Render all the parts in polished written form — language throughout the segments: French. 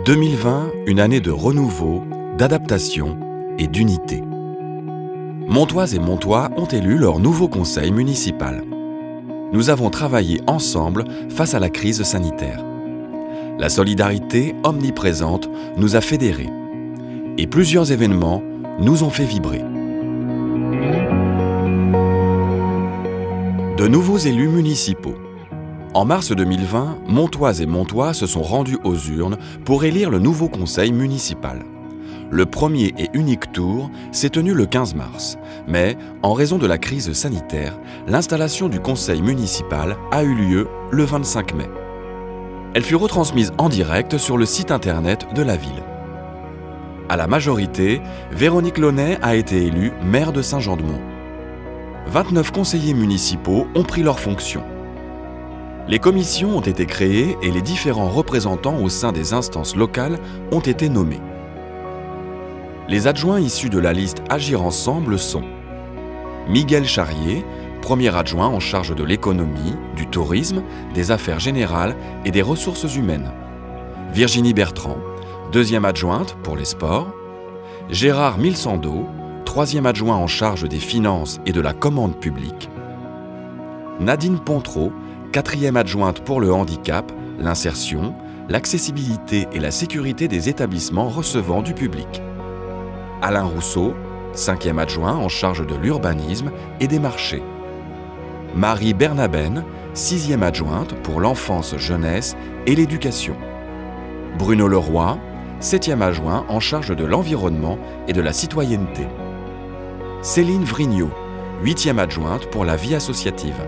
2020, une année de renouveau, d'adaptation et d'unité. Montoises et Montois ont élu leur nouveau conseil municipal. Nous avons travaillé ensemble face à la crise sanitaire. La solidarité omniprésente nous a fédérés et plusieurs événements nous ont fait vibrer. De nouveaux élus municipaux. En mars 2020, Montoises et Montois se sont rendus aux urnes pour élire le nouveau conseil municipal. Le premier et unique tour s'est tenu le 15 mars, mais en raison de la crise sanitaire, l'installation du conseil municipal a eu lieu le 25 mai. Elle fut retransmise en direct sur le site internet de la ville. À la majorité, Véronique Launay a été élue maire de Saint-Jean-de-Mont. 29 conseillers municipaux ont pris leurs fonctions. Les commissions ont été créées et les différents représentants au sein des instances locales ont été nommés. Les adjoints issus de la liste Agir Ensemble sont Miguel Charrier, premier adjoint en charge de l'économie, du tourisme, des affaires générales et des ressources humaines. Virginie Bertrand, deuxième adjointe pour les sports. Gérard Milsando, troisième adjoint en charge des finances et de la commande publique. Nadine Pontreau, quatrième adjointe pour le handicap, l'insertion, l'accessibilité et la sécurité des établissements recevant du public. Alain Rousseau, cinquième adjoint en charge de l'urbanisme et des marchés. Marie Bernaben, sixième adjointe pour l'enfance, jeunesse et l'éducation. Bruno Leroy, septième adjoint en charge de l'environnement et de la citoyenneté. Céline Vrignot, huitième adjointe pour la vie associative.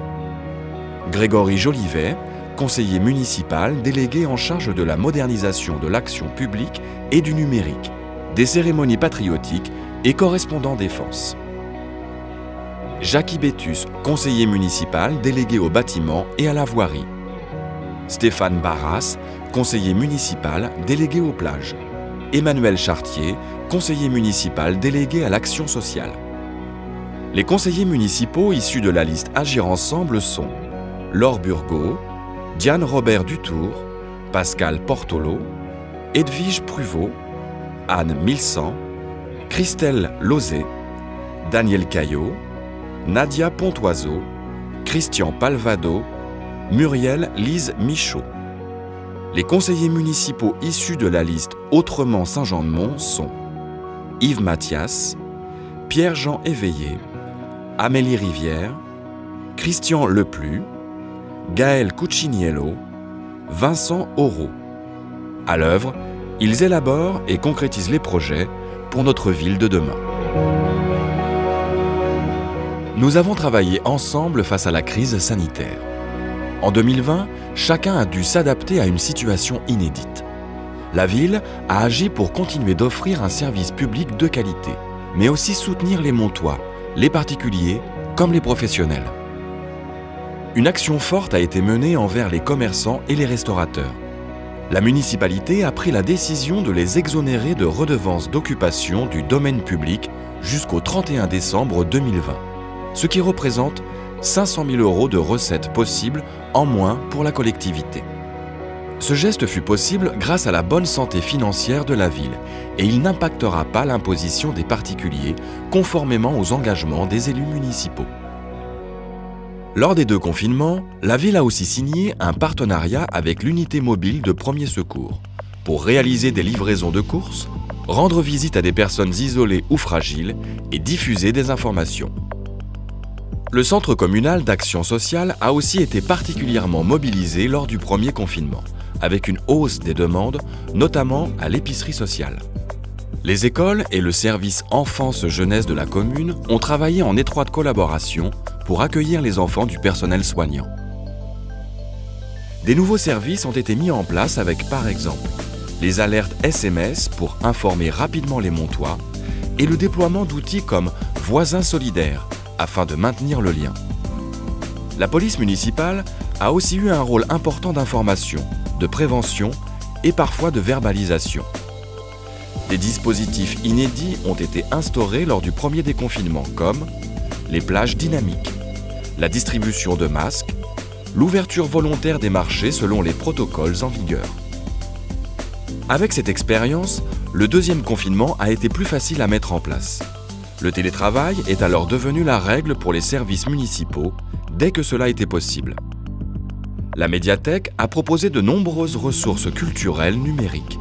Grégory Jolivet, conseiller municipal délégué en charge de la modernisation de l'action publique et du numérique, des cérémonies patriotiques et correspondant défense. Jackie Bétus, conseiller municipal délégué au bâtiment et à la voirie. Stéphane Barras, conseiller municipal délégué aux plages. Emmanuel Chartier, conseiller municipal délégué à l'action sociale. Les conseillers municipaux issus de la liste Agir Ensemble sont Laure Burgot, Diane Robert Dutour, Pascal Portolo, Edwige Pruvot, Anne Milsan, Christelle Lozé, Daniel Caillot, Nadia Pontoiseau, Christian Palvado, Muriel Lise Michaud. Les conseillers municipaux issus de la liste Autrement Saint-Jean-de-Mont sont Yves Mathias, Pierre-Jean Éveillé, Amélie Rivière, Christian Leplu, Gaël Cuciniello, Vincent Auro. À l'œuvre, ils élaborent et concrétisent les projets pour notre ville de demain. Nous avons travaillé ensemble face à la crise sanitaire. En 2020, chacun a dû s'adapter à une situation inédite. La ville a agi pour continuer d'offrir un service public de qualité, mais aussi soutenir les Montois, les particuliers comme les professionnels. Une action forte a été menée envers les commerçants et les restaurateurs. La municipalité a pris la décision de les exonérer de redevances d'occupation du domaine public jusqu'au 31 décembre 2020, ce qui représente 500 000 € de recettes possibles en moins pour la collectivité. Ce geste fut possible grâce à la bonne santé financière de la ville et il n'impactera pas l'imposition des particuliers conformément aux engagements des élus municipaux. Lors des 2 confinements, la ville a aussi signé un partenariat avec l'unité mobile de premier secours pour réaliser des livraisons de courses, rendre visite à des personnes isolées ou fragiles et diffuser des informations. Le centre communal d'action sociale a aussi été particulièrement mobilisé lors du premier confinement, avec une hausse des demandes, notamment à l'épicerie sociale. Les écoles et le service enfance-jeunesse de la commune ont travaillé en étroite collaboration pour accueillir les enfants du personnel soignant. Des nouveaux services ont été mis en place avec, par exemple, les alertes SMS pour informer rapidement les Montois et le déploiement d'outils comme Voisins solidaires afin de maintenir le lien. La police municipale a aussi eu un rôle important d'information, de prévention et parfois de verbalisation. Des dispositifs inédits ont été instaurés lors du premier déconfinement comme les plages dynamiques, la distribution de masques, l'ouverture volontaire des marchés selon les protocoles en vigueur. Avec cette expérience, le deuxième confinement a été plus facile à mettre en place. Le télétravail est alors devenu la règle pour les services municipaux dès que cela était possible. La médiathèque a proposé de nombreuses ressources culturelles numériques.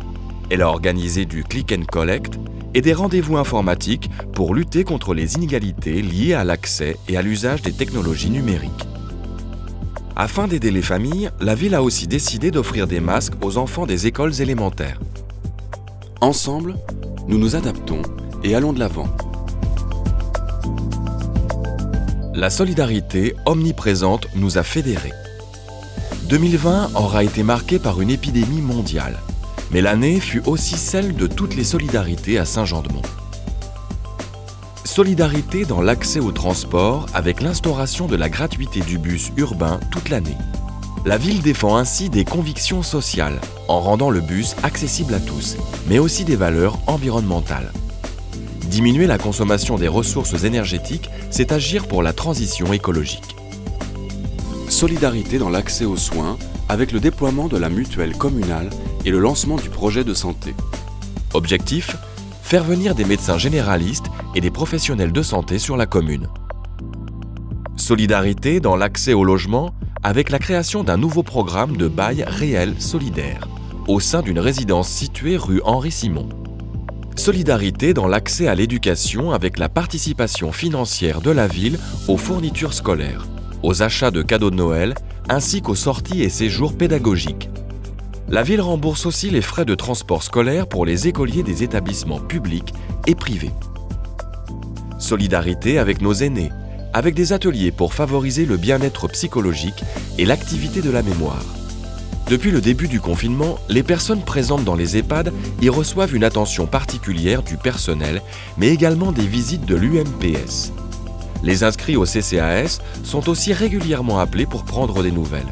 Elle a organisé du click and collect et des rendez-vous informatiques pour lutter contre les inégalités liées à l'accès et à l'usage des technologies numériques. Afin d'aider les familles, la ville a aussi décidé d'offrir des masques aux enfants des écoles élémentaires. Ensemble, nous nous adaptons et allons de l'avant. La solidarité omniprésente nous a fédérés. 2020 aura été marquée par une épidémie mondiale, mais l'année fut aussi celle de toutes les solidarités à Saint-Jean-de-Mont. Solidarité dans l'accès au transport avec l'instauration de la gratuité du bus urbain toute l'année. La ville défend ainsi des convictions sociales en rendant le bus accessible à tous, mais aussi des valeurs environnementales. Diminuer la consommation des ressources énergétiques, c'est agir pour la transition écologique. Solidarité dans l'accès aux soins avec le déploiement de la mutuelle communale et le lancement du projet de santé. Objectif : faire venir des médecins généralistes et des professionnels de santé sur la commune. Solidarité dans l'accès au logement avec la création d'un nouveau programme de bail réel solidaire au sein d'une résidence située rue Henri-Simon. Solidarité dans l'accès à l'éducation avec la participation financière de la ville aux fournitures scolaires, aux achats de cadeaux de Noël ainsi qu'aux sorties et séjours pédagogiques. La ville rembourse aussi les frais de transport scolaire pour les écoliers des établissements publics et privés. Solidarité avec nos aînés, avec des ateliers pour favoriser le bien-être psychologique et l'activité de la mémoire. Depuis le début du confinement, les personnes présentes dans les EHPAD y reçoivent une attention particulière du personnel, mais également des visites de l'UMPS. Les inscrits au CCAS sont aussi régulièrement appelés pour prendre des nouvelles.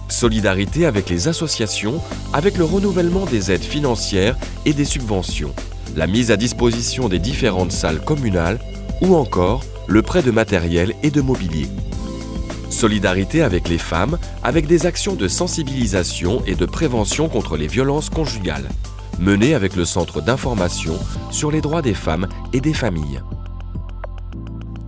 Solidarité avec les associations, avec le renouvellement des aides financières et des subventions, la mise à disposition des différentes salles communales ou encore le prêt de matériel et de mobilier. Solidarité avec les femmes, avec des actions de sensibilisation et de prévention contre les violences conjugales, menées avec le Centre d'information sur les droits des femmes et des familles.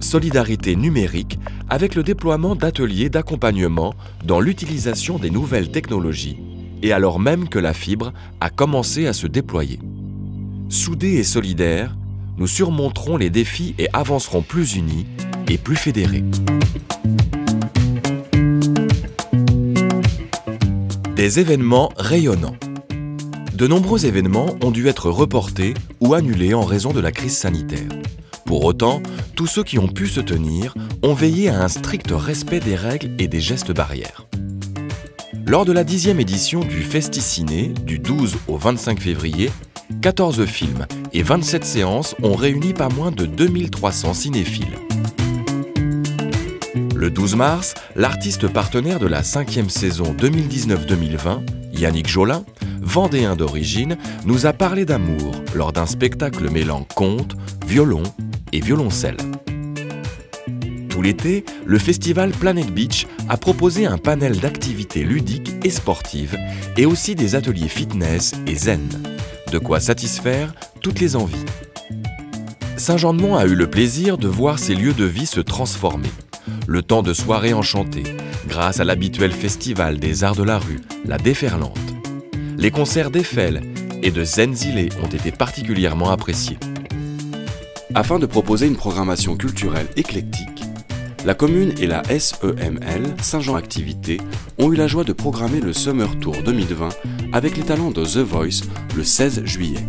Solidarité numérique avec le déploiement d'ateliers d'accompagnement dans l'utilisation des nouvelles technologies et alors même que la fibre a commencé à se déployer. Soudés et solidaires, nous surmonterons les défis et avancerons plus unis et plus fédérés. Des événements rayonnants. De nombreux événements ont dû être reportés ou annulés en raison de la crise sanitaire. Pour autant, tous ceux qui ont pu se tenir ont veillé à un strict respect des règles et des gestes barrières. Lors de la 10e édition du Festiciné, du 12 au 25 février, 14 films et 27 séances ont réuni pas moins de 2300 cinéphiles. Le 12 mars, l'artiste partenaire de la 5e saison 2019-2020, Yannick Jolin, vendéen d'origine, nous a parlé d'amour lors d'un spectacle mêlant conte, violon et violoncelle. Tout l'été, le festival Planet Beach a proposé un panel d'activités ludiques et sportives et aussi des ateliers fitness et zen. De quoi satisfaire toutes les envies. Saint-Jean-de-Mont a eu le plaisir de voir ses lieux de vie se transformer. Le temps de soirées enchantées, grâce à l'habituel festival des arts de la rue, la Déferlante. Les concerts d'Eiffel et de Zenzile ont été particulièrement appréciés. Afin de proposer une programmation culturelle éclectique, la commune et la SEML, Saint-Jean Activités, ont eu la joie de programmer le Summer Tour 2020 avec les talents de The Voice le 16 juillet.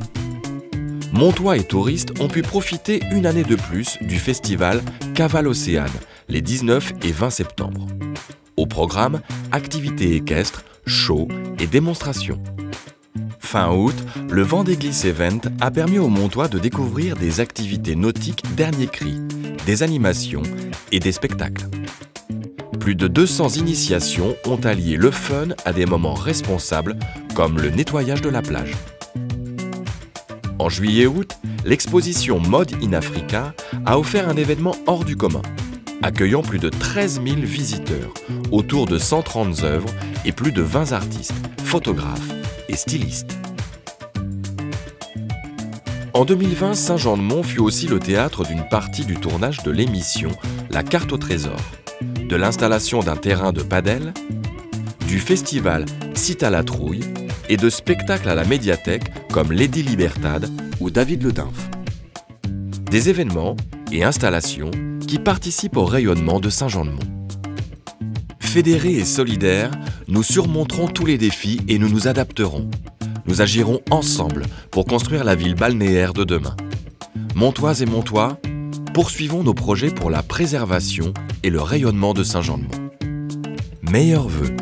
Montois et touristes ont pu profiter une année de plus du festival Cavale Océane, les 19 et 20 septembre. Au programme, activités équestres, shows et démonstrations. Fin août, le Vendée Glisse Event a permis aux Montois de découvrir des activités nautiques dernier cri, des animations et des spectacles. Plus de 200 initiations ont allié le fun à des moments responsables comme le nettoyage de la plage. En juillet-août, l'exposition Mode in Africa a offert un événement hors du commun, accueillant plus de 13 000 visiteurs, autour de 130 œuvres et plus de 20 artistes, photographes et stylistes. En 2020, Saint-Jean-de-Mont fut aussi le théâtre d'une partie du tournage de l'émission La Carte au Trésor, de l'installation d'un terrain de padel, du festival Cite à la Trouille et de spectacles à la médiathèque comme Lady Libertad ou David le Nymphe. Des événements et installations qui participent au rayonnement de Saint-Jean-de-Mont. Fédérés et solidaires, nous surmonterons tous les défis et nous nous adapterons. Nous agirons ensemble pour construire la ville balnéaire de demain. Montoises et Montois, poursuivons nos projets pour la préservation et le rayonnement de Saint-Jean-de-Mont. Meilleurs vœux.